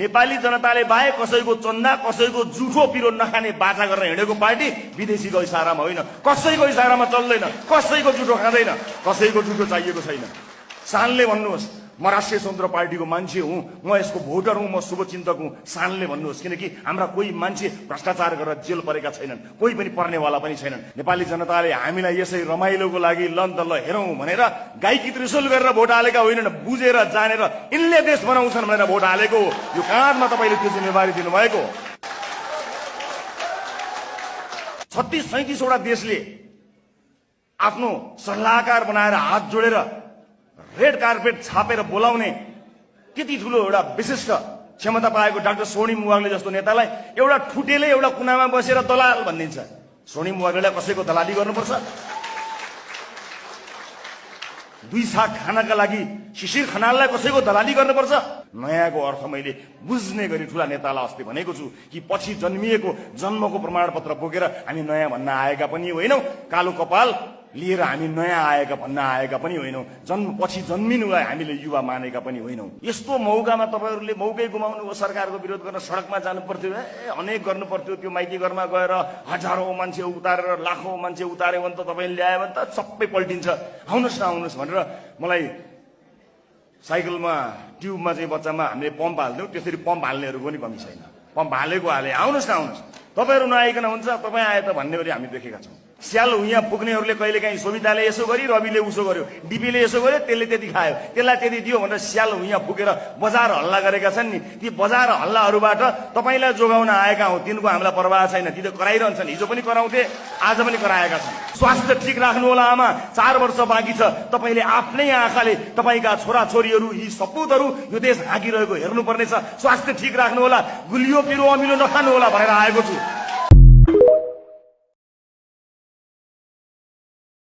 नेपाली जनताले बाहेक कसैको चन्दा कसैको जुठो पिरो नखाने बाचा गरेर हिँडेको पार्टी विदेशीको इशारामा होइन, कसैको इशारामा चल्दैन, कसैको जुठो खाँदैन, कसैको जुठो चाहिएको छैन। शानले भन्नुहोस् म राष्ट्रिय स्वतन्त्र पार्टीको मान्छे हुँ, म यसको भोटर हुँ, म शुभचिन्तक हुँ, शानले भन्नुहोस्। किनकि हाम्रा कोही मान्छे भ्रष्टाचार गरेर जेल परेका छैनन्, कोही पनि पर्नेवाला पनि छैनन्। नेपाली जनताले हामीलाई यसै रमाइलोको लागि लन त ल हेरौँ भनेर गाईकी त्रिशूल गरेर भोट हालेका होइनन्, बुझेर जानेर यिनले देश बनाउँछन् भनेर भोट हालेको हो। यो काँधमा तपाईँले त्यो जिम्मेवारी दिनुभएको। 36-37 वटा देशले आफ्नो सल्लाहकार बनाएर हात जोडेर रेड कार्पेट छापेर बोलाउने त्यति ठुलो एउटा विशिष्ट क्षमता पाएको डाक्टर सोनिम मुवागले जस्तो नेतालाई एउटा ठुटेले एउटा कुनामा बसेर दलाल भनिदिन्छ। सोनिम मुवागलेलाई कसैको दलाली गर्नुपर्छ? 2 साग खानका लागि शिशिर खनाललाई कसैको दलाली गर्नुपर्छ? नयाँको अर्थ मैले बुझ्ने गरी ठूला नेतालाई अस्ति भनेको छु कि पछि जन्मिएको जन्मको प्रमाणपत्र बोकेर हामी नयाँ भन्न आएका पनि होइनौँ, कालो कपाल लिएर हामी नयाँ आएका भन्न आएका पनि होइनौँ, पछि जन्मिनुलाई हामीले युवा मानेका पनि होइनौँ। यस्तो मौकामा तपाईँहरूले मौकै गुमाउनु हो। सरकारको विरोध गर्न सडकमा जानु पर्थ्यो, अनेक गर्नु पर्थ्यो। त्यो माइती घरमा गएर हजारौं मान्छे उतारेर लाखौं मान्छे उतार्यो भने त तपाईँले ल्यायो भने त सबै पल्टिन्छ। आउनुहोस् न आउनुहोस् भनेर मलाई साइकलमा ट्युबमा चाहिँ बच्चामा हामीले पम्प हाल्थ्यौँ, त्यसरी पम्प हाल्नेहरू पनि कमी छैन। पम्प हालेको हाले, आउनुहोस् न आउनुहोस्, तपाईँहरू नआइकन हुन्छ, तपाईँ आए त भन्ने गरी हामी देखेका छौँ। स्याल हुइयाँ पुग्नेहरूले कहिलेकाहीँ सोभिताले यसो गरी रविले उसो गर्यो, डिपीले यसो गर्यो, त्यसले त्यति खायो, त्यसलाई त्यति दियो भनेर स्याल हुइयाँ पुगेर बजार हल्ला गरेका छन् नि। ती बजार हल्लाहरूबाट तपाईँलाई जोगाउन आएका हौ, तिनको हामीलाई परवाह छैन। ती त कराइरहन्छन्, हिजो पनि कराउँथे, आज पनि कराएका छन्। स्वास्थ्य ठिक राख्नु होला आमा, 4 वर्ष बाँकी छ। तपाईँले आफ्नै आँखाले तपाईँका छोराछोरीहरू यी सपुतहरू यो देश हाँकिरहेको हेर्नुपर्नेछ। स्वास्थ्य ठिक राख्नु होला, गुलियो पिरो अमिलो नखानु होला भनेर आएको छु।